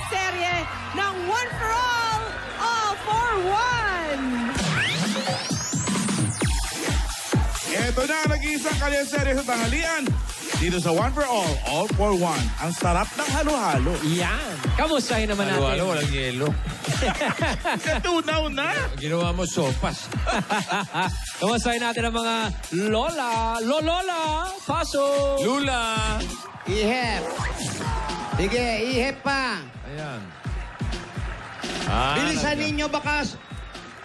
kalye-serye ng One for All for One. Ito na ang nag-iisang kalye-serye sa tanghalian. Dito sa One for All for One. Ang sarap ng halo-halo. Yan. Kamustahin naman natin. Halo-halo, walang yelo. Natunaw na. Ginawa mo sopas. Kamustahin natin ang mga lola. Lolola, paso. Lula. Ihep. Sige, ihep pa. Ayan. Bilisan ninyo baka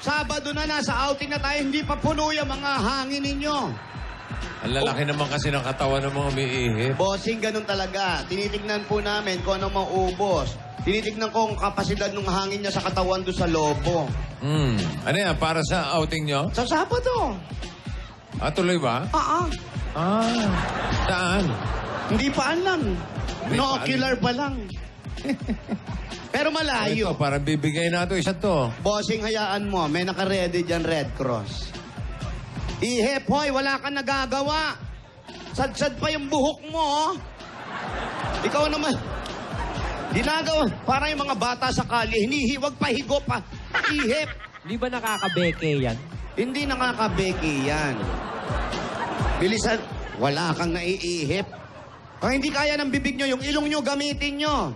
Sabado na nasa outing na tayo, hindi pa puno yung mga hangin ninyo. Ang lalaki naman kasi ng katawan ng mga umiihip. Bossing, ganun talaga. Tinitignan po namin kung anong maubos. Tinitignan ko ang kapasidad ng hangin niya sa katawan doon sa lobo. Ano yan? Para sa outing nyo? Sa Sabado. Tuloy ba? Saan? Hindi pa alam. Hindi No pa killer pa lang. Pero malayo. Ito, parang bibigay na ito. Isa to. Bossing, hayaan mo. May naka-ready dyan, Red Cross. Ihep, hoy, wala kang nagagawa. Sad-sad pa yung buhok mo, oh. Ikaw naman. Ginagawa. Parang yung mga bata sa kalye. Hinihiwag pa, higo pa. Ihep. Di ba nakakabeke yan? Hindi nakakabeki yan. Bilisan. Wala kang naiihip. Pag hindi kaya ng bibig nyo, yung ilong nyo, gamitin nyo.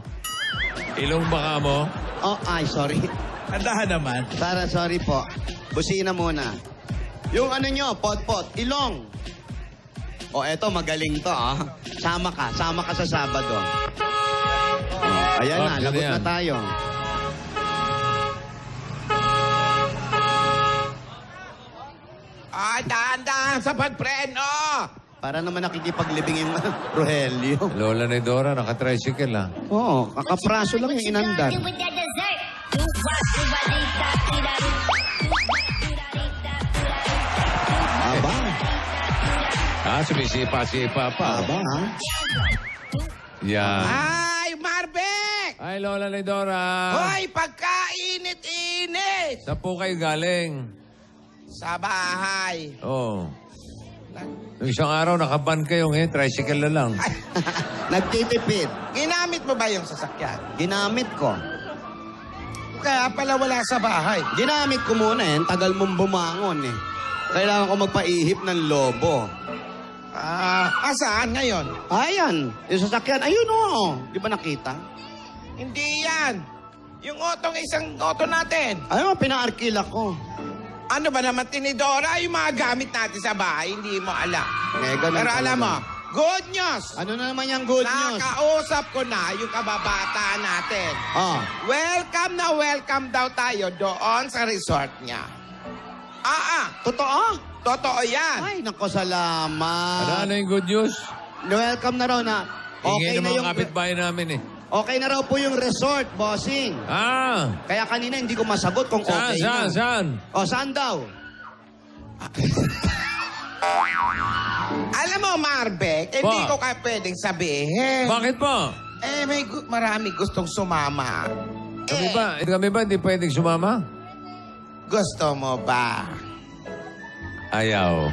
Ilong baka mo? Oh, ay, sorry. Andahan naman. Sorry po. Busina muna. Yung ano nyo, pot-pot, ilong. O, eto, magaling to, ah. Sama ka sa Sabado. Ayan na, lagot na tayo. Dahan-dahan sa pagpreno! Para naman nakikipaglibing yung Rogelio. Lola ni Dora, naka-tricycle ah. Oo, kakapraso lang yung inandar. Aba. Sumisipa-sipa pa. Aba, ha? Yan. Ay, Marbek! Ay, Lola ni Dora. Hoy, pagkainit-init! Saan po kayo galing? Sa bahay. Oo. Nung isang araw, nakaban kayo ngayon, tricycle na lang. Nagtitipid. Ginamit mo ba yung sasakyan? Ginamit ko. Kaya pala wala sa bahay. Ginamit ko muna eh. Tagal mong bumangon eh. Kailangan ko magpaihip ng lobo. Saan ngayon? Ayan. Yung sasakyan. Ayun o. Di ba nakita? Hindi yan. Yung isang auto natin. Ayun, pinaarkila ko. Ano ba naman, Tinidora? Yung mga gamit natin sa bahay, hindi mo alam. Ganun Pero talaga. alam mo, good news! Ano na naman yung good news? Nakausap ko na yung kababata natin. Welcome daw tayo doon sa resort niya. Totoo? Totoo yan. Ay, nako, salamat. Ano yung good news? Welcome na raw na. Ingay Okay ng na mga yung... kapitbahay namin eh. Okay na raw po yung resort, bossing. Kaya kanina hindi ko masagot kung okay na. Saan? Saan daw? Alam mo, Marbek, hindi ko kaya pwedeng sabihin. Bakit po? Marami gustong sumama. Kami ba hindi pwedeng sumama? Gusto mo ba? Ayaw.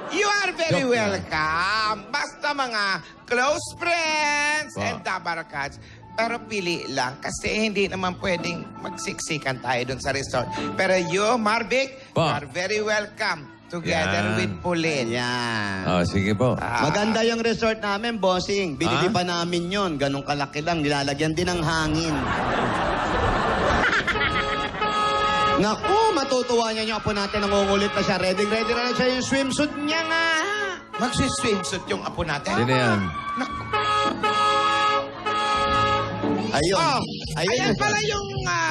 You are very welcome. Basta mga close friends and tabarakads. Pero pili lang kasi hindi naman pwedeng magsiksikan tayo dun sa resort. Pero you, Marvic, you are very welcome together with Pauline. Yan. Sige po. Maganda yung resort namin, bossing. Binili pa namin yon. Ganong kalaki lang. Nilalagyan din ng hangin. Naku, matutuwa niya yung apo natin. Nangungulit na siya. Ready na siya yung swimsuit niya nga. Magsiswimsuit yung apo natin. Sino yan? Ayun. Ayan pala yung...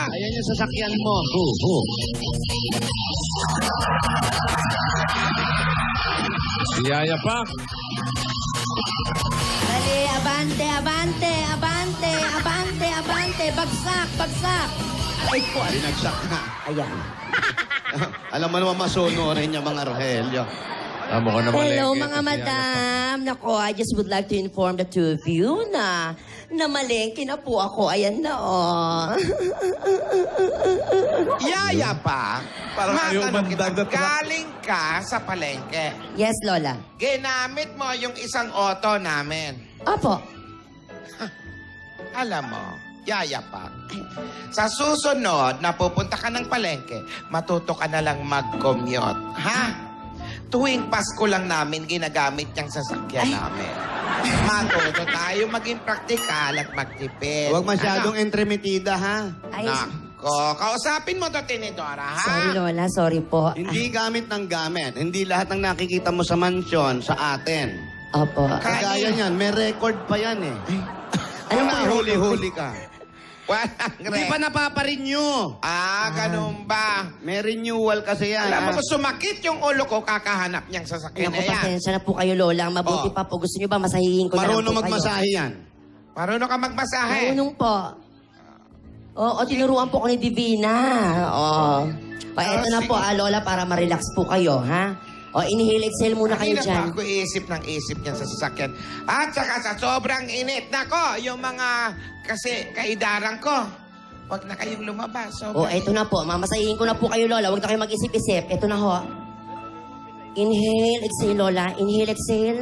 Ayan yung sasakyan mo. Si Yaya pa. Dali, abante, abante, abante, abante, abante. Bagsak, bagsak. Ay po, binagsak na. Ayan. Alam mo naman masunurin niya mga Rogelio. Mo na Hello, mga madam. Nako, I just would like to inform the two of you na namalengke na po ako. Ayan na, oh. Yaya pa. Parang ayaw mandagat na. Galing ka sa palengke. Yes, Lola. Ginamit mo yung isang auto namin. Opo. Alam mo, Yaya Pak, sa susunod na pupunta ka ng palengke, matuto ka na lang mag-commute. Ha? Tuwing Pasko lang namin ginagamit yung sasakyan namin. Matuto tayo maging praktikal at magtipid. Huwag masyadong entremetida, ha? Ay, Nako, kausapin mo to, Tinidora, ha? sorry Lola, sorry po. Hindi gamit ng gamit. Hindi lahat ng nakikita mo sa mansyon sa atin. Opo. Kagaya niyan, may record pa yan eh. Ano Ano ba? huli-huli ka? Walang Hindi pa napaparenew. ganun ba? May renewal kasi yan. Alam mo, ha? kung sumakit yung ulo ko, kakahanap niyang sasakyan na Naku, yan. pasensya na po kayo, Lola. Mabuti Oh. pa po. Gusto niyo ba masahihin ko na lang po Marunong kayo? magmasahe yan. Marunong ka magmasahe. Marunong po. Oo, tinuruan po ko ni Divina. Oo. O, eto na sige. po, Lola, para ma-relax po kayo, ha? O, inhale, exhale muna kayo Kanina dyan. pa ako isip ng isip niyan sa sasakyan. At saka sa sobrang init. Nako, yung mga kasi kaidaran ko. Huwag na kayong lumabas. O, eto na po. Mamasahihin ko na po kayo, Lola. Huwag na kayo mag-isip-isip. Eto na ho. Inhale, exhale, Lola. Inhale, exhale.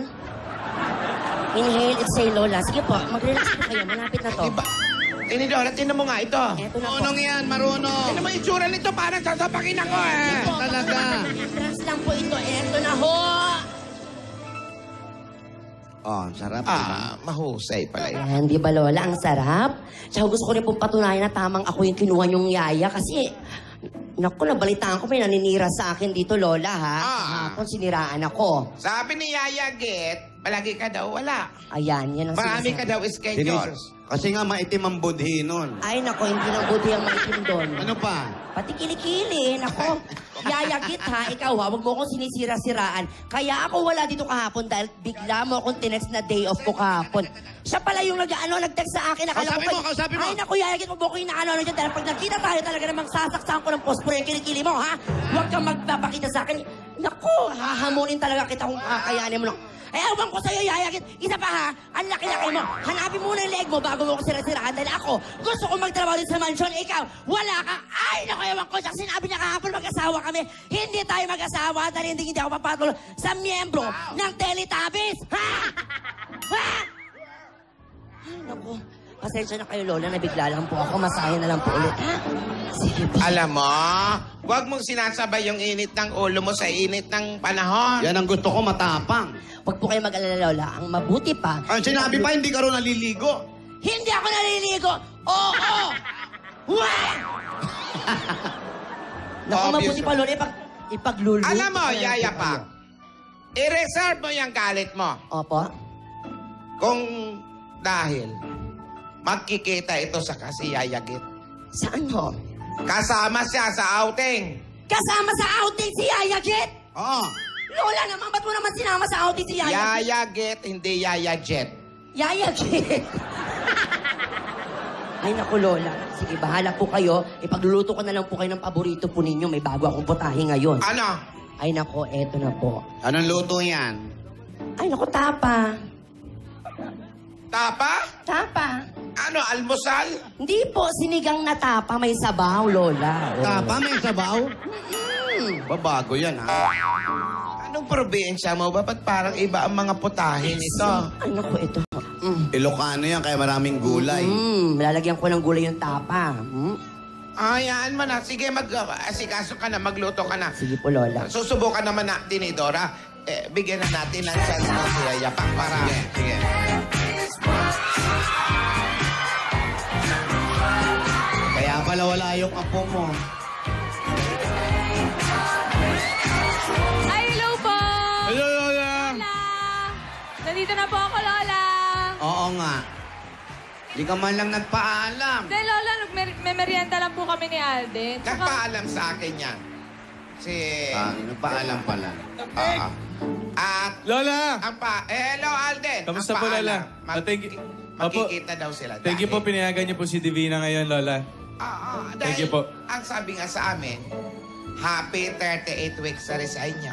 Inhale, exhale, Lola. Sige po, mag-relax po kayo. Malapit na to. Diba? Tinidora, tinan mo nga ito. Eto na po. Marunong yan, marunong. Tinan mo yung itsura nito, parang sasapakin ako eh. Talaga. Relax lang po ito. Eto na ho. Oh, sarap. diba? Mahusay pala yun. Ayan, di ba, Lola? Ang sarap. Tsaka gusto ko rin pong patunayan na tamang ako yung kinuha niyong yaya kasi, naku, nabalitaan ko may naninira sa akin dito, Lola, ha? Kahapon siniraan ako. Sabi ni Yaya Git, palagi ka daw wala. Ayan, yan ang Marami ka sinasabi. daw schedules. Kasi nga maitim ang budhi nun. Ay, nako, hindi lang buti ang maitim doon. Ano pa? Pati kilikili, nako. Yayagit ha, ikaw ha, huwag mo akong sinisira-siraan. Kaya ako wala dito kahapon dahil bigla mo akong tinext na day off ko kahapon. Siya pala yung nag-text sa akin. Akala Kausapin ko mo, kausapin mo. Ay, naku, Yayagit, huwag mo ko inaano dyan. Dahil pag nagkita tayo talaga namang sasaksakan ko ng posporo yung kilikili mo, ha? Huwag kang magpapakita sa akin. Naku, hahamunin talaga kita kung kakayanin mo lang. Eh, ewan ko sa'yo, Yayagit. Isa pa ha, ang laki-laki mo. Hanapin muna yung leg mo bago mo ko sira-siraan. Dahil ako, gusto ko magtrabaho din sa mansyon. Ikaw, wala ka. Ay, naku, ewan ko. Saka sinabi niya kahapon mag-asawa kami. Hindi tayo mag-asawa dahil hindi ako papatuloy sa miyembro ng Teletubbies. Ha? Ha? Ay, naku. Pasensya na kayo, Lola. Nabigla lang po ako. Masahe na lang po ulit. Ha? Sige po. Alam mo, huwag mong sinasabay yung init ng ulo mo sa init ng panahon. Yan ang gusto ko, matapang. Huwag po kayo mag-alala, Lola. Ang mabuti pa... Ang sinabi pa, hindi ka rin naliligo. Hindi ako naliligo! Oo! Wah! Naku, Obvious. mabuti pa, Lola. Ipagluluto. Alam mo, ko na lang Yaya po pa, kayo. i-reserve mo yung galit mo. Opo. Kung dahil magkikita ito sa kasi Yaya Git. Saan ho? Kasama siya sa outing. Kasama sa outing si Yaya Jet! Oo. Lola naman, ba't mo naman sinama sa outing si Yaya Jet? Yaya Git, hindi Yaya Jet. Yaya Jet! Ay, naku, Lola. Sige, bahala po kayo. Ipagluluto ko na lang po kayo ng paborito po ninyo. May bago akong putahe ngayon. Ano? Ay, naku, eto na po. Anong luto yan? Ay, naku, tapa. Tapa? Tapa. Ano, almusal? Hindi po, sinigang na tapa. May sabaw, Lola. Oo. Tapa, may sabaw? Babago yan, ha? Anong probinsya mo? Ba't parang iba ang mga putahe nito? Ay, naku, ito. Ilocano yan, kaya maraming gulay. Lalagyan ko ng gulay yung tapa. Ayaan mo na. Sige, asikaso ka na, magluto ka na. Sige po, Lola. Susubukan naman na, Tinidora. Bigyan na natin ng chance na si Yaya Pak para... Sige. Kaya pala wala yung apo mo. Ay, hello po! Hello, Lola! Lola! Nandito na po ako, Lola! Oo nga. Di ka man lang nagpaalam. Hindi, Lola, nagme-merienda lang po kami ni Alden. Nagpaalam sa akin yan. Si... Nagpaalam pala. At... Lola! hello, Alden. Kamusta Ang po, paalam, Lola? Thank you. Magkikita daw sila. Thank you po, pinayagan niyo po si Divina ngayon, Lola. Dahil Thank you po. ang sabi nga sa amin, happy 38 weeks sa resign niyo.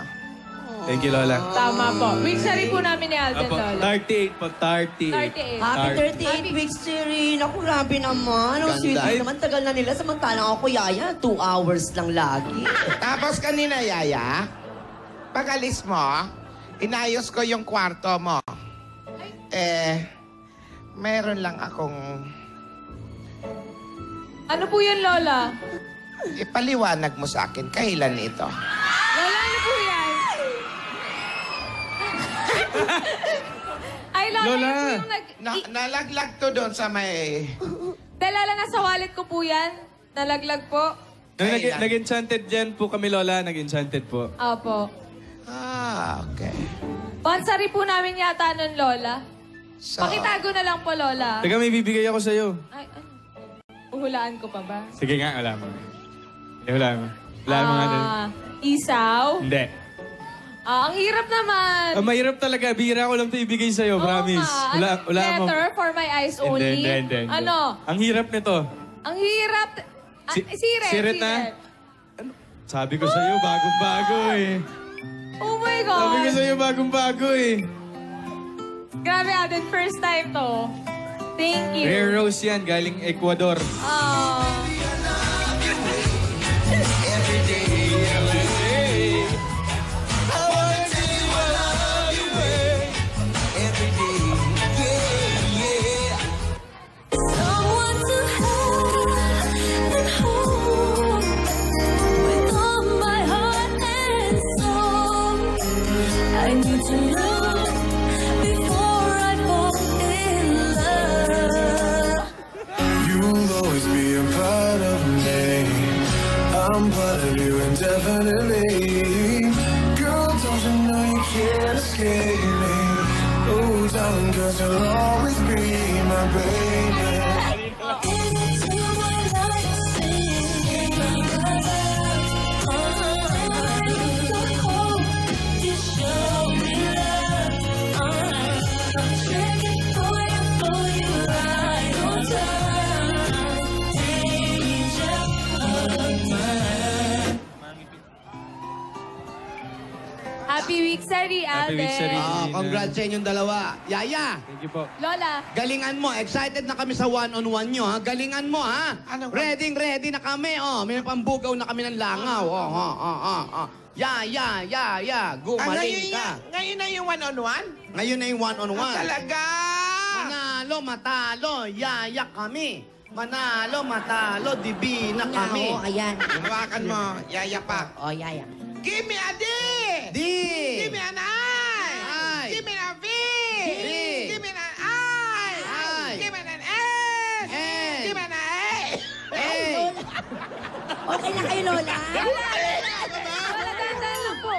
Thank you, Lola. Tama po. Weeksary po namin ni Alden, Apo, Lola. 38 po, 38. 38. Happy Happy 38 weeks, Siri. Naku, grabe naman. Ang Ganda. sweet Ay. naman. Tagal na nila. Samantalang ako, Yaya, 2 hours lang lagi. Tapos kanina, Yaya, pag-alis mo, inayos ko yung kwarto mo. Meron lang akong Ano po yan, Lola? Ipaliwanag mo sa akin, kailan ito? Lola, ano po yan? Ay, Lola, Lola. yun po yung Nalaglag to doon sa may... Lola, nasa wallet ko po yan. Nalaglag po. Kailan? Nag-enchanted dyan po kami, Lola. Nag-enchanted po. Opo. Okay. Pansari po namin yata nun, Lola. So, Pakitago na lang po, Lola. Teka, may bibigay ako sa'yo. Ay, ano? Uhulaan ko pa ba? Sige nga, wala mo. Wala mo. Wala mo nga din. Isaw? Hindi. Ang hirap naman. Mahirap talaga. Bihira ko lang ito ibigay sa'yo, Oo promise. nga. Wala mo. Letter for my eyes only? Hindi. Ano? Ang hirap nito. Ang hirap. Siret. Siret na? Sabi ko sa'yo, bagong-bago eh. Oh my Sabi ko God. sa'yo, bagong-bago eh. Grabe, Aden. First time to. Thank you. Rare rose yan, galing Ecuador. Oh. Someone to have and hold with all my heart and soul. I need to know before I fall in love. You'll always be a part of me. I'm part of you indefinitely. Girl, don't you know you can't escape me? Oh, darling, 'cause you'll always be my baby. Into my life, singing my love. So cold, you show me love. I'm checking for you right on time. Danger of mine. Happy week, Sari, Happy week, Sari. Aden. Congrats sa inyong dalawa. Yaya, Thank you po. Lola. galingan mo. Excited na kami sa one-on-one nyo, ha? Galingan mo, ha? Ano? Ready na kami, oh. May pambugaw na kami ng langaw. Oh. Ya. Gumaling ka. Ngayon na yung one-on-one? Ngayon na yung one-on-one. Talaga! Manalo, matalo, yaya kami. Manalo, matalo, dibina kami. Oo, ayan. Hawakan mo, yayapak. O, yaya. Give me a D! Di! Give me an I! I. Give me a V! V. Give me an I! I. Give me an S! N. Give me an A! Hey! Okay na kayo, Lola? Lola, dandan lang po.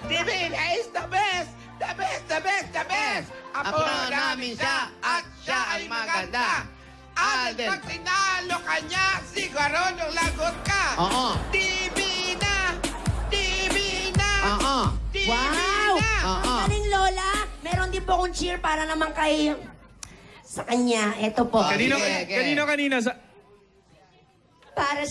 Divina is the best! The best, the best, the best! Apo namin siya at siya ay maganda. Alden, Alden. pag tinalo ka niya, siguro nung lagot ka. Oo. Divina! Divina! Oo. Wow! Oo. Ang galing, Lola. Meron din po akong cheer para naman kay... Sa kanya. Ito po. Kanina sa... Para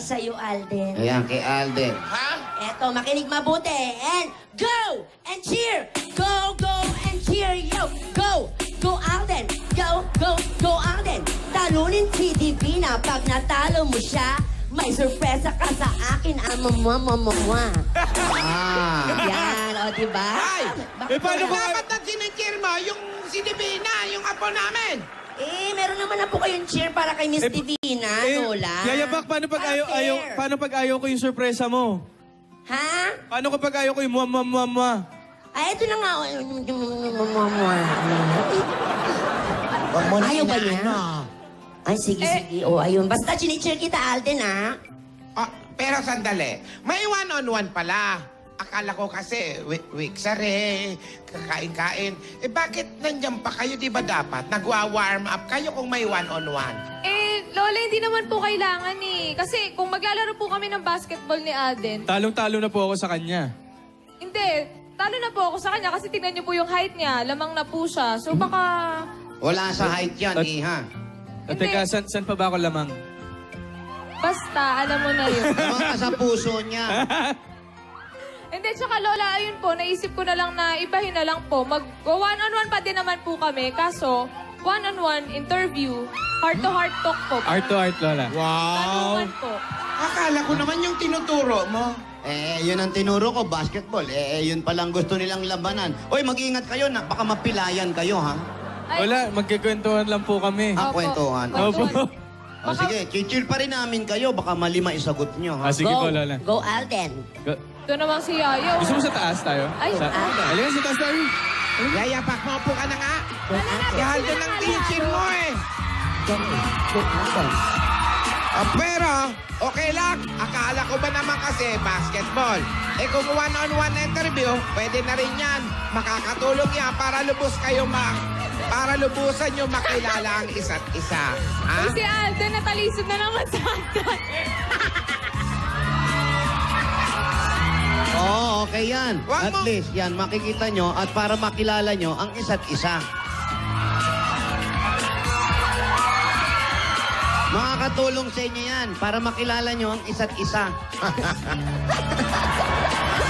sa iyo, Alden. Ayan, kay Alden. Ha? Eto, makinig mabuti. And go! And cheer! Go, go, and cheer! Yo! Go! Go, Alden! Go, Alden! Talunin si Divina. Pag natalo mo siya, may sorpresa ka sa akin. Ah. Yan, o, diba? Ay! Bakit paano wala? Dapat na sinicheer mo yung si Divina, yung apo namin. Meron naman na po kayong cheer para kay Miss Divina, Lola. Yayapak, paano pag Para fair. paano pag ayaw ko yung sorpresa mo? Ha? Paano kapag ayaw ko yung muwa? Ay, ito na nga. Ayaw ba niya? Ay, sige. O, ayun. Basta chinicheer kita, Alden, ha? Ah, pero sandali, may one-on-one pala. Akala ko kasi, week sare, kakain-kain. Bakit nandyan pa kayo? Di ba dapat nagwa-warm up kayo kung may one-on-one? Lola, hindi naman po kailangan eh. Kasi kung maglalaro po kami ng basketball ni Aden, Talong-talo na po ako sa kanya. hindi, talo na po ako sa kanya kasi tingnan niyo po yung height niya. Lamang na po siya. So baka... Wala sa height yan, iha. Hindi. Teka, saan pa ba ako lamang? Basta, alam mo na yun. Naman ka sa puso niya. Hindi, tsaka Lola, ayun po, naisip ko na lang na ibahin na lang po. Mag-one-on-one pa din naman po kami. Kaso, one-on-one interview, heart-to-heart talk po. Art to art, Lola. Tanungan po. Akala ko naman yung tinuturo mo. Yun ang tinuro ko, basketball. Yun palang gusto nilang labanan. Oy, mag-ingat kayo na baka mapilayan kayo, ha? Ay, Wala, magkikwentuhan lang po kami. Ah, Opo. kwentuhan. Opo. Sige, chill pa rin namin kayo. Baka mali maisagot nyo. Ha? Sige po, Lola. Go, Alden. Ito naman si Yayo. Gusto mo sa taas tayo? Ay, Alden. Halika sa taas tayo. Yaya, pakmaupo ka na nga. Si Alden ang teacher mo eh. Pero, okay lang. Akala ko ba naman kasi basketball. Eh kung one-on-one interview, pwede na rin yan. Makakatulong yan para lubos kayo para lubusan nyo makilala ang isa't isa. Ha? Si Alden, natalisod na naman sa akin. Oo, okay yan. Wag At mo- least, yan, makikita nyo at para makilala nyo ang isa't isa. Makakatulong sa inyo yan para makilala nyo ang isa't isa.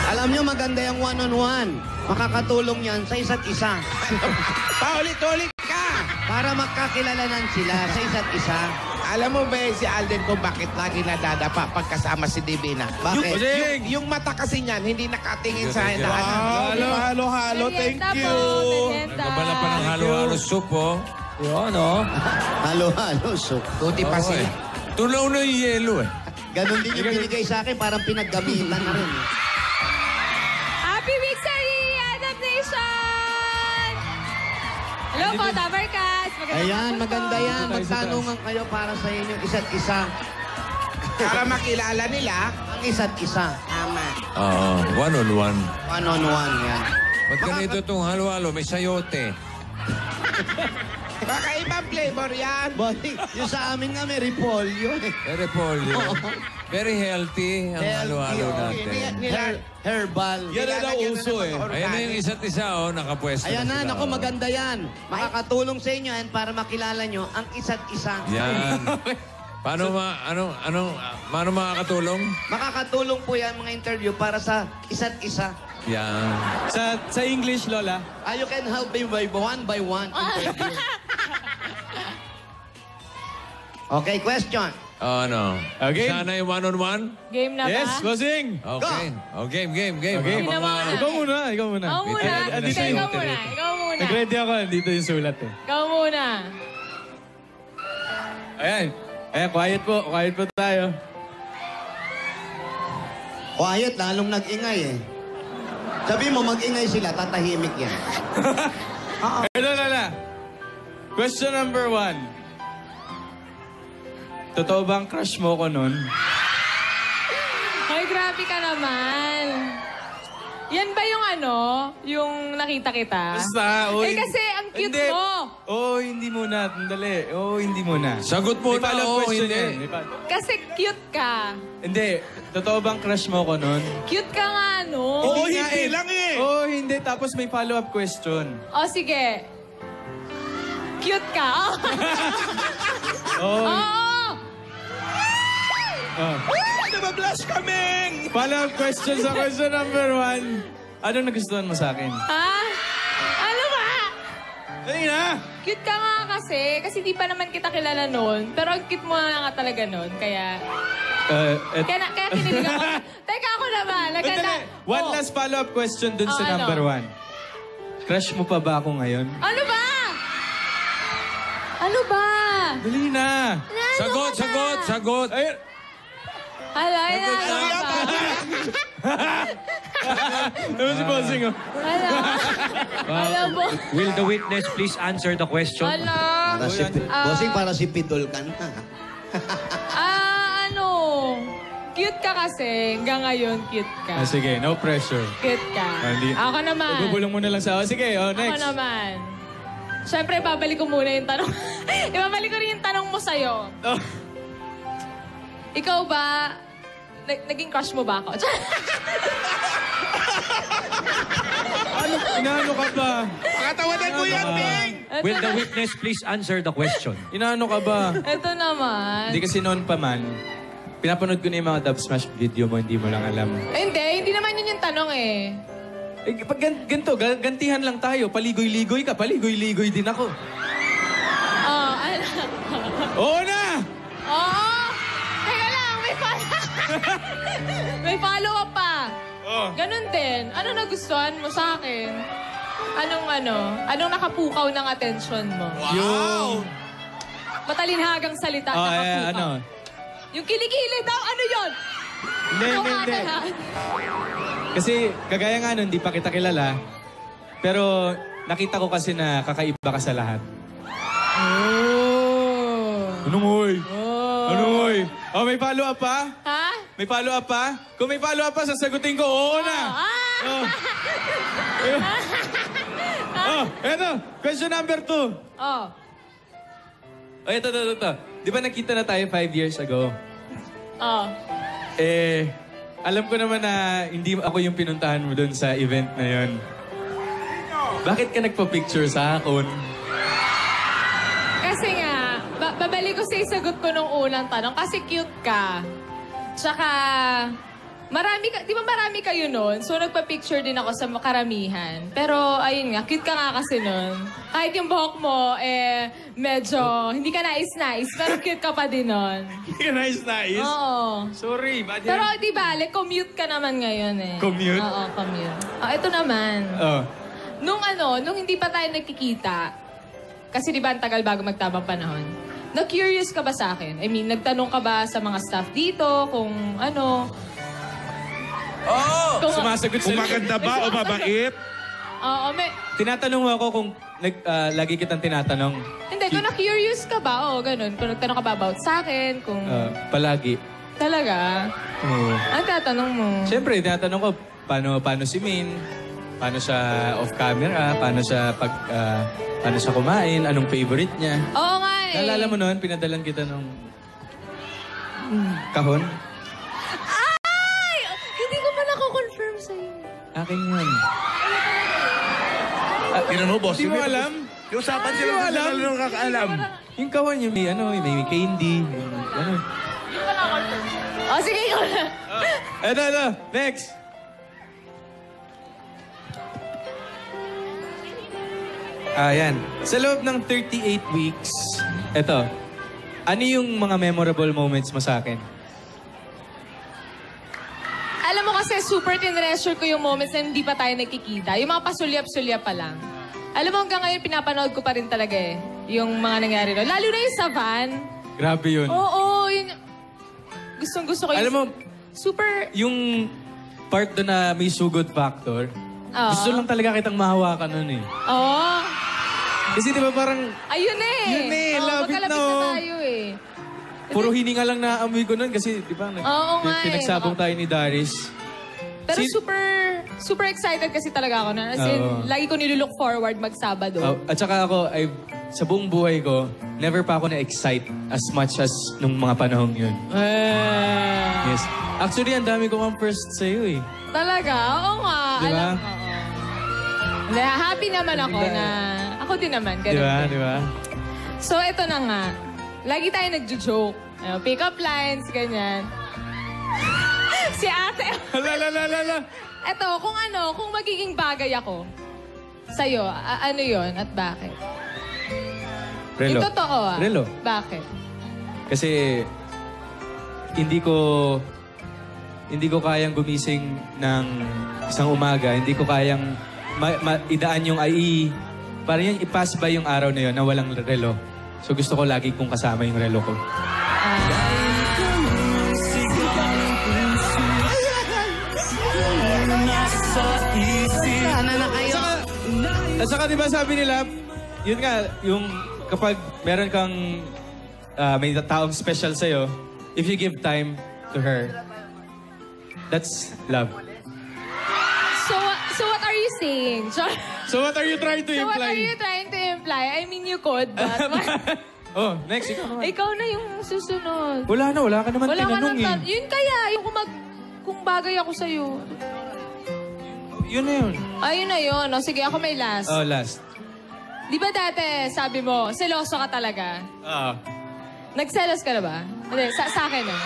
Alam nyo, maganda yung one-on-one. Makakatulong yan sa isa't isa. Paulit-ulit ka! Para magkakilalanan sila sa isa't isa. Alam mo ba si Alden kung bakit lagi nadadapa pagkasama si Divina? Bakit? Yung mata kasi niyan, hindi nakatingin sa hinahanap. Wow, halo, thank Merienda you. po, merienda. Nagabala pa ng halo-halo soup, oh. Yun, oh. Halo-halo, so. Tuti pa Oo, sila. eh. Tunaw na yung yelo, eh. Ganon din yung binigay sa akin, parang pinaggamitan na rin. Happy week sa Adaptation! Hello po, Tabarkas. Ayan, maganda yan. Magtanungan kayo para sa inyo isa't isa. Para makilala nila, Ang isa't isa. Tama. Oo, one-on-one. One-on-one yan. Ba't ganito itong halo-halo? May sayote. baka ibang flavor yan. Boy, yung sa amin nga may repolyo. Very polio. Very healthy ang halo-halo natin. Herbal. Yan na daw uso eh. Ayan na yung isa't isa, oh, nakapwesto Ayan na, sila, naku, oh. maganda yan. Makakatulong sa inyo yan para makilala nyo ang isa't isa. Yan. Paano makakatulong? Makakatulong po yan mga interview para sa isa't isa. Yan. Sa English, Lola. You can help me by one interview. Okay, question. Oh, ano? Okay. Sana yung one-on-one? Game na ba? Yes, bossing. Okay. Oh, game. Okay. Sino muna? Ikaw muna, ikaw muna. Ikaw muna. Andito Ikaw yung muna. Ikaw muna. Nag-ready ako, dito yung sulat eh. Ikaw muna. Ayan. Ayan, quiet po tayo. Quiet, lalong nag-ingay eh. Sabi mo, mag-ingay sila, tatahimik yan. Ito, Lola. Question number 1. Totoo bang crush mo ko nun? Ay, grabe ka naman. Yan ba yung yung nakita kita? Basta, oh, Eh, kasi ang cute hindi. mo. Oh, hindi muna. Dali. Oh, hindi muna. Sagot May mo na, follow-up oh, question hindi. yan. Kasi cute ka. Hindi. Totoo bang crush mo ko nun? Cute ka nga, no? Oo, nga hindi lang eh. Oh, hindi. Tapos may follow-up question. O, sige. Cute ka. Oh. Oo. Oh. Nabablash kaming! Follow-up question sa question number 1. Ano nagustuhan mo sa akin? Ha? Ano ba? Dali na! Cute ka nga kasi. Kasi di pa naman kita kilala noon. Pero ang cute mo nga talaga noon. Kaya kaya kinilig ako. Teka, ako naman. Naganda. One Oh. last follow-up question dun sa Oh, ano? number 1. Crush mo pa ba ako ngayon? Ano ba? Ano ba? Dali na! Sagot. Ay, Hala, hala. ano si Bossing, oh? Hala. Hala po. Will the witness please answer the question? Hala. Para si, bossing, para si Pidol ka na. Cute ka kasi. Hanggang ngayon, cute ka. Sige, no pressure. Cute ka. Ako naman. Bubulong mo na lang sa... Sige, Ako next. naman. Siyempre, babalik ko muna yung tanong. Ibabalik ko rin yung tanong mo sa'yo. Oh. Ikaw ba, naging crush mo ba ako? Inaano ka ba? Pakatawanan mo yan, Bing! Will the witness please answer the question? Inaano ka ba? Ito naman. Hindi kasi noon pa man, pinapanood ko na yung mga Dub Smash video mo, hindi mo lang alam. Hindi naman yun yung tanong eh. Pag ganito, gantihan lang tayo. Paligoy-ligoy ka, paligoy-ligoy din ako. Oh, ano? Oo na! Oo! Teka lang, may follow-up pa. Oh. Ganun din. Ano nagustuhan mo sa akin? Anong nakapukaw ng atensyon mo? Yung... matalinhagang salita na kapuka. ano? Yung kilikili daw, ano yun? Hindi. Kasi kagaya nga nun, di pa kita kilala. Pero nakita ko kasi na kakaiba ka sa lahat. Anong hoy? Anong hoy? Oh, may follow-up pa? Ha? May follow-up pa? Kung may follow-up pa, sasagutin ko, oo na. Oh. Oh, eto. Question number 2. Oh. Oh, ito. Di ba nakita na tayo 5 years ago? Oh. Alam ko naman na hindi ako yung pinuntahan mo doon sa event na yon. Bakit ka nagpa-picture sa akin? Kasi nga, babalik ko sa sagot ko nung unang tanong. Kasi cute ka. Tsaka, di ba marami kayo nun? So, nagpa-picture din ako sa karamihan. Pero, ayun nga, cute ka nga kasi nun. Kahit yung buhok mo, medyo, hindi ka nais-nais, pero cute ka pa din nun. Hindi ka nice. Oo. Sorry, bad Pero, di ba, commute ka naman ngayon eh. Commute? Oo, commute. Oh, ito naman. Oh. Nung hindi pa tayo nagkikita, kasi di ba ang tagal bago magtabang panahon, na-curious ka ba sa akin? I mean, nagtanong ka ba sa mga staff dito kung ano? Oh! Kung- Sumasagot Kung maganda ba o mabait? Oo, Tinatanong mo ako kung lagi kitang tinatanong. hindi, kung na-curious ka ba, o ganun. Kung nagtanong ka ba about sa akin, kung Palagi. talaga, Oo. ang tatanong mo. Siyempre, tinatanong ko, paano si Min? Paano siya off-camera? Paano siya kumain? Anong favorite niya? Oo nga eh. Naalala mo noon, pinadalan kita nung kahon? Ay! Hindi ko pa nako-confirm sa'yo. Akin yun. Tingnan mo, boss. Hindi mo alam? Yung usapan sila Hindi mo sa alam? lalo ng kakaalam. Yung kahon, yung may candy. Ano? O, sige, ikaw na. Ito. Next. Ayan. Sa loob ng 38 weeks, ito. Ano yung mga memorable moments mo sa akin? Alam mo kasi super tinreasure ko yung moments na hindi pa tayo nagkikita. Yung mga pasulyap-sulyap pa lang. Alam mo hanggang ngayon pinapanood ko pa rin talaga eh. Yung mga nangyari doon. Lalo na yung sa van. Grabe yun. Oo, yun. Gustong-gusto ko yun. Alam mo, super... yung part doon na may sugod factor, Oo. gusto lang talaga kitang mahawakan nun eh. Oo. Kasi di ba parang Ayun eh. Yun eh, Oo, love it magkalapit na, oh. na tayo eh. puro hininga lang naamoy ko nun kasi di ba Oo nga eh. pinagsabong tayo ni Darius. Pero Si- super excited kasi talaga ako na. As in, Oo. lagi ko nilulook forward mag-Sabado. At saka ako, sa buong buhay ko, never pa ako na-excite as much as nung mga panahong yun. Yes. Actually, ang dami ko ang first sa'yo eh. Talaga? Oo nga. Di ba? Oo. Hindi, happy naman ako na... Ako din naman. Ganun din. Di ba? So, ito na nga. Lagi tayo nagjo-joke. Pick up lines, ganyan. Si ate... Hala. Ito, kung magiging bagay ako sa'yo, ano yon at bakit? Relo. Yung totoo Relo. Bakit? Kasi hindi ko kayang gumising ng isang umaga. Hindi ko kayang idaan yung parang yung i-pass by yung araw na yun na walang relo. So gusto ko lagi kong kasama yung relo ko. Sana na kayo. At saka di ba sabi nila, yun nga, yung kapag meron kang may taong special sa'yo, if you give time to her, that's love. So what are you saying? So what are you trying to So what are imply? you trying to imply? I mean, you could, but... Oh, next, ikaw naman. Ikaw na yung susunod. Wala ka naman Wala ka tinanong nang eh. Yun kaya, yung kung bagay ako sa'yo. Yun na yun. Ayun na yun. O, sige, ako may last. Oh, last. Di ba dati, sabi mo, seloso ka talaga? Oo. Nagselos ka na ba? Hindi, sa akin na.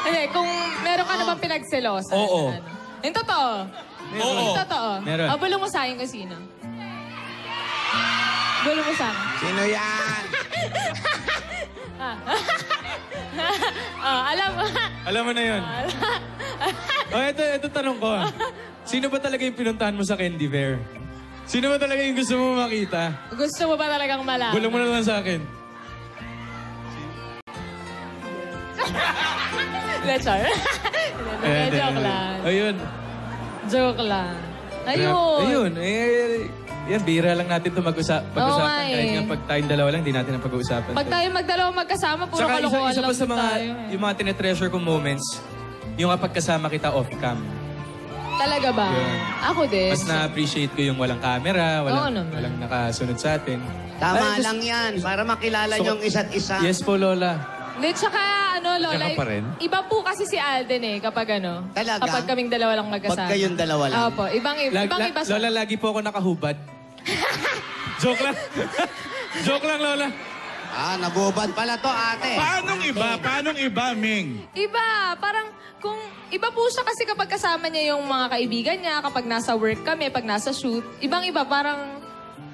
Hindi, kung meron ka na bang pinagselosa? Oo. Ano? Yung totoo. Oo. Yung totoo. Meron. O, bulong mo sa akin kung sino. Bulong mo sa akin. Sino yan? Alam mo. Alam mo na yun. Oh, ito tanong ko. Sino ba talaga yung pinuntahan mo sa Candy Fair? Sino ba talaga yung gusto mo makita? Gusto mo ba talagang malaman? Bulong mo na lang sa akin. Lechar. Joke lang. Ayun. Joke lang. Ayun. Yan, bira lang natin ito pag-usapan. nga Kahit eh. nga pag tayong dalawa lang, di natin ang pag-uusapan. Pag tayo magdalawa magkasama, puro Tsaka kalokohan isa lang pa sa mga, tayo. yung mga tinetreasure kong moments, yung kapag kasama kita off-cam. Talaga ba? Yun. Ako din. Mas na-appreciate ko yung walang camera, Oo naman. walang nakasunod sa atin. Tama Ay, just- lang yan, para makilala niyong isa't isa. Yes po, Lola. Hindi, tsaka Lola, Diyan ka pa rin? iba po kasi si Alden kapag Talaga? kapag kaming dalawa lang magkasama. Pag kayong dalawa lang? Opo, ibang iba siya. Lola, lagi po ako nakahubad. Joke lang. Joke lang, Lola. Nagubad pala to, ate. Paanong iba, Ming? Iba, parang kung iba po siya kasi kapag kasama niya yung mga kaibigan niya, kapag nasa work kami, pag nasa shoot, ibang-iba, parang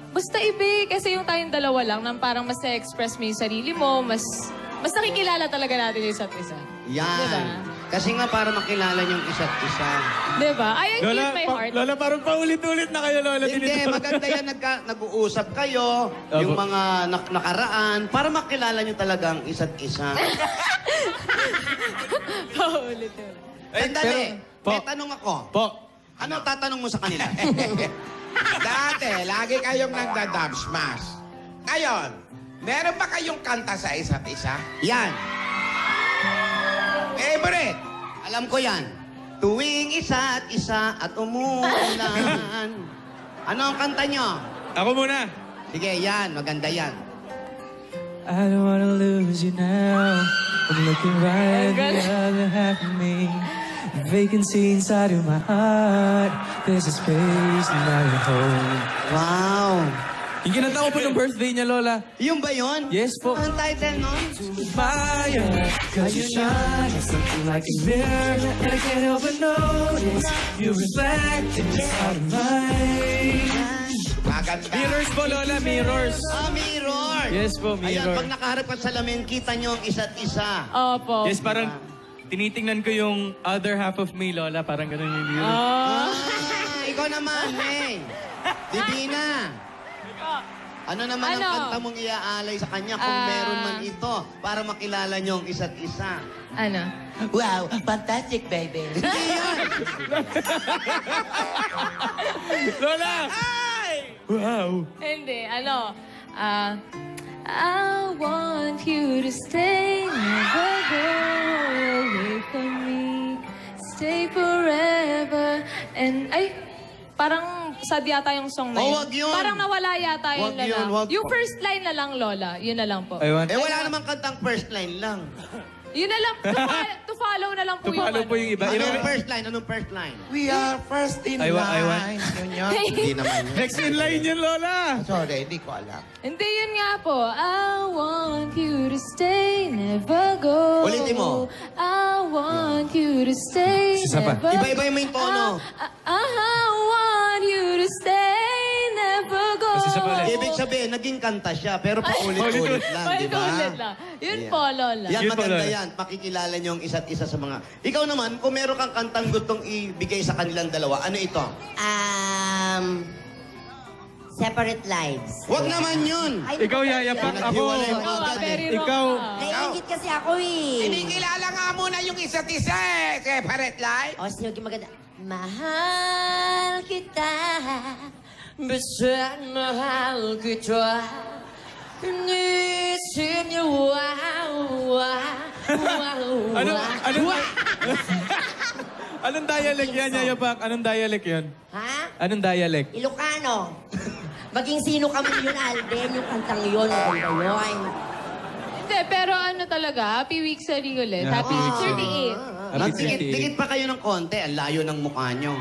basta iba kasi yung tayong dalawa lang, nang parang mas na-express mo yung sarili mo, mas nakikilala talaga natin yung isa't isa. Yan. Diba? Kasi nga para makilala niyong isa't isa. Diba? Ay, ang cute my heart. Lola, parang paulit-ulit na kayo, Lola. Hindi, Tinituro. maganda yan. Nag-uusap kayo, yung mga nakaraan, para makilala niyo talaga ang isa't isa. Paulit-ulit. Sandali, Po. may tanong ako. Po. Ano tatanong mo sa kanila? Dati, lagi kayong nagda-dub smash. Ngayon, meron ba kayong kanta sa isa't isa? Yan. Favorite? Alam ko yan. Tuwing isa't isa at umuulan. Ano ang kanta nyo? Ako muna. Sige, yan. Maganda yan. I don't wanna lose you now. I'm looking right at the other half of me. The vacancy inside of my heart. There's a space not at home. Wow. Yung kinanta ko po ng birthday niya, Lola. Yung ba yun? Yes po. Ang title nun? Fire, cause you shine like something like a mirror. And I can't help but notice you reflect in this heart of mine. Maganda. Mirrors po, Lola, mirrors. Mirror. Yes po, Ayan, mirror. pag nakaharap ka sa salamin, kita nyo ang isa't isa. Opo. Yes, parang tinitingnan ko yung other half of me, Lola. Parang ganun yung view. Ikaw naman, May. Divina. Ano naman Ano? ang kanta mong iaalay sa kanya kung meron man ito para makilala nyo ang isa't isa? Ano? Wow, fantastic, baby. Hindi yan. Lola! Wow! Hindi, I want you to stay, never go away from me. Stay forever. And, parang sad yata yung song na Oh, yun. wag yun. Parang nawala yata yun Wag na yun, lang. wag. Yung first line na lang, Lola. Yun na lang po. I want... Wala namang kantang first line lang. Yun na lang. To follow na lang po To follow po yung iba. Anong first line? Anong first line? We are first in I want- line. Yun yun. Hindi naman yun. Next in line yun, Lola! Sorry, hindi ko alam. Hindi, yun nga po. I want you to stay, never go. Ulitin mo. I want you to stay, Isa pa. never Iba-iba yung main tono. I want you to stay, never go. Mas isa pa ulit. Ibig sabihin, naging kanta siya, pero paulit-ulit lang, di ba? Paulit-ulit lang. Yun po, Lola. Yan, Yun po, maganda Lola. yan. Pakikilala niyo ang isa't isa sa mga... Ikaw naman, kung meron kang kantang gustong ibigay sa kanilang dalawa, ano ito? Separate lives. Wag naman yun! Ay, Ikaw, Yaya, Yan. pag ako... Naghiwalay mo Ikaw, agad very eh. wrong Ikaw. ka. Naiingit kasi ako eh. Kinikilala nga muna yung isa't isa eh. Separate life. O, sino yung maganda? Mahal kita, basta mahal kita. Nisin niyo, wow, wow, Anong dialect yan, Yaya Pak? Anong dialect yun? Ha? Anong dialect? Ilocano. Maging sino kami yun, Alden, yung kantang yun. Maganda yun. Hindi, pero talaga, happy week sa ulit. Happy week 38. Happy Dikit pa kayo ng konti, ang layo ng mukha nyo.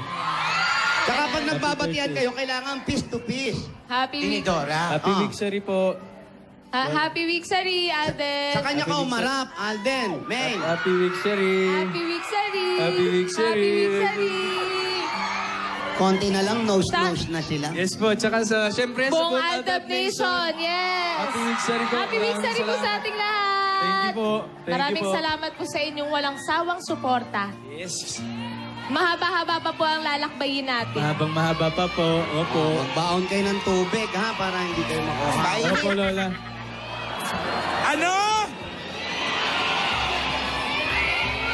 Tsaka pag nagbabatian kayo, kailangan piece to piece. Happy week. Tinidora. Happy week, sorry po. Happy week, Sari, Alden. Sa kanya ka umarap, Alden, May. Happy week, sorry. Happy week, Sari. Happy week, Sari. Happy week, Sari. Konti na lang, nose-nose na sila. Yes po, tsaka sa, syempre, sa Buong buong Aldab Nation, yes. Happy week, sorry po. Happy week, Sari po sa ating lahat. Thank you po. Thank Maraming you po. salamat po sa inyong walang sawang suporta. Yes. Mahaba-haba pa po ang lalakbayin natin. Mahabang mahaba pa po. Opo. Magbaon kayo ng tubig, ha, para hindi kayo makuha. Opo, Lola. Ano?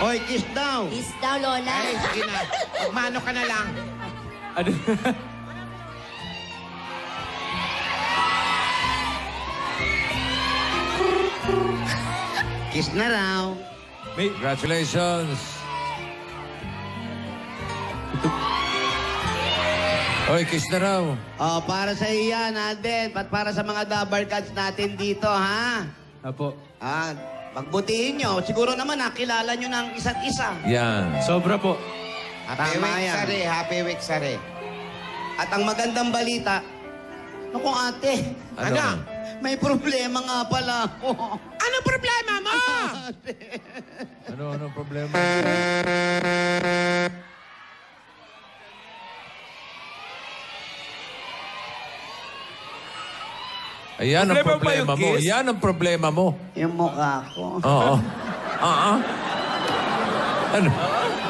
Hoy, kiss daw. Kiss daw, Lola. Ay, sige na. Magmano ka na lang. Ano? Kiss na raw. Congratulations. Oy, kiss na raw. Oh, para sa iyo yan, Alden. At para sa mga Dabar Cats natin dito, ha? Apo. Ah, pagbutihin nyo. Siguro naman nakilala nyo ng isa't isa. Yan. Sobra po. Happy Tama week, yan. Sari. Happy week, Sari. At ang magandang balita, naku ate, Ano? may problema nga pala ako. Ano problema mo? Ano problema? Ayan ang problema mo. Yan ang problema mo. Yung mukha ko. Oo. Ano?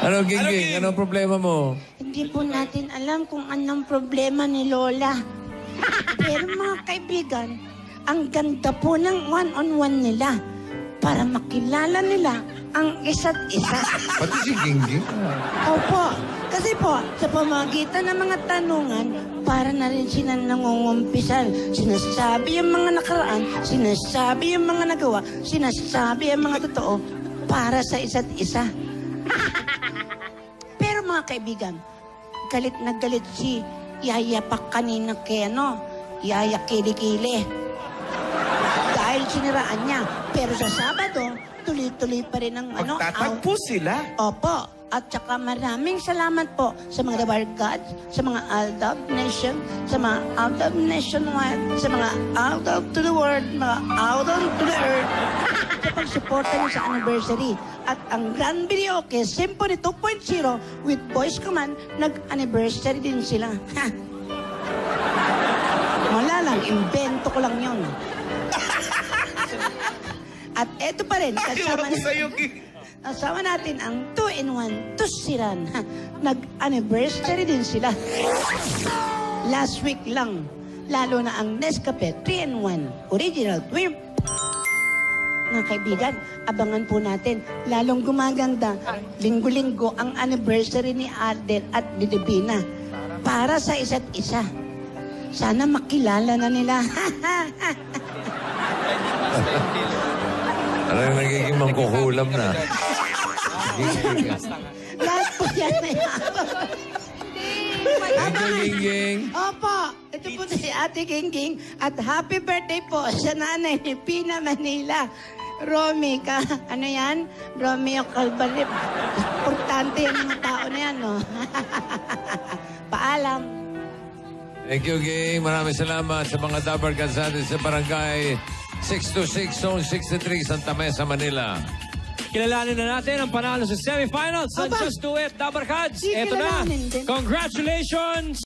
Ano, Gingging? Ano ang problema mo? Hindi po natin alam kung anong problema ni Lola. Pero mga kaibigan, ang ganda po ng one-on-one nila para makilala nila ang isa't isa. Pati si Gingging. Opo, kasi po, sa pamagitan ng mga tanungan, para na rin sila nangungumpisal. Sinasabi yung mga nakaraan, sinasabi yung mga nagawa, sinasabi ang mga totoo para sa isa't isa. Pero mga kaibigan, galit na galit si Yaya pa kanina kay Yaya Kili-Kili. Dahil siniraan niya. Pero sa Sabado, tuloy-tuloy pa rin ang Magtatagpo sila. Opo. At saka maraming salamat po sa mga Dabar Gods, sa mga Aldab Nation, sa mga Aldab Nationwide, sa mga Aldab to the world, mga Aldab to the earth, sa pagsuporta niyo sa anniversary. At ang Grand Videoke Symphony 2.0 with Voice Command, nag-anniversary din sila. Ha! Wala lang, invento ko lang yun. At eto pa rin, kasama natin ang 2-in-1 Tusiran. Nag-anniversary din sila. Last week lang, lalo na ang Nescafe 3-in-1 Original Twin. Mga kaibigan, abangan po natin. Lalong gumaganda, linggo-linggo ang anniversary ni Alden at ni Divina para sa isa't isa. Sana makilala na nila. Parang nagiging mangkukulam na. Lahat po yan na yan. Thank you, Gingging. Opo, ito po si Ate Gingging at happy birthday po sa nanay ni Pina Manila. Romy ka, ano yan? Romeo Calvarip. Importante yung mga tao na yan, no? Paalam. Thank you, Ging. Maraming salamat sa mga Dabar Cats natin sa Barangay 626, Zone 63, Santa Mesa, Manila. Kilalanin na natin ang panalo sa semifinals sa Aba. Just Do It, Dabar Cats. Di Eto na. kilalanin din. Congratulations,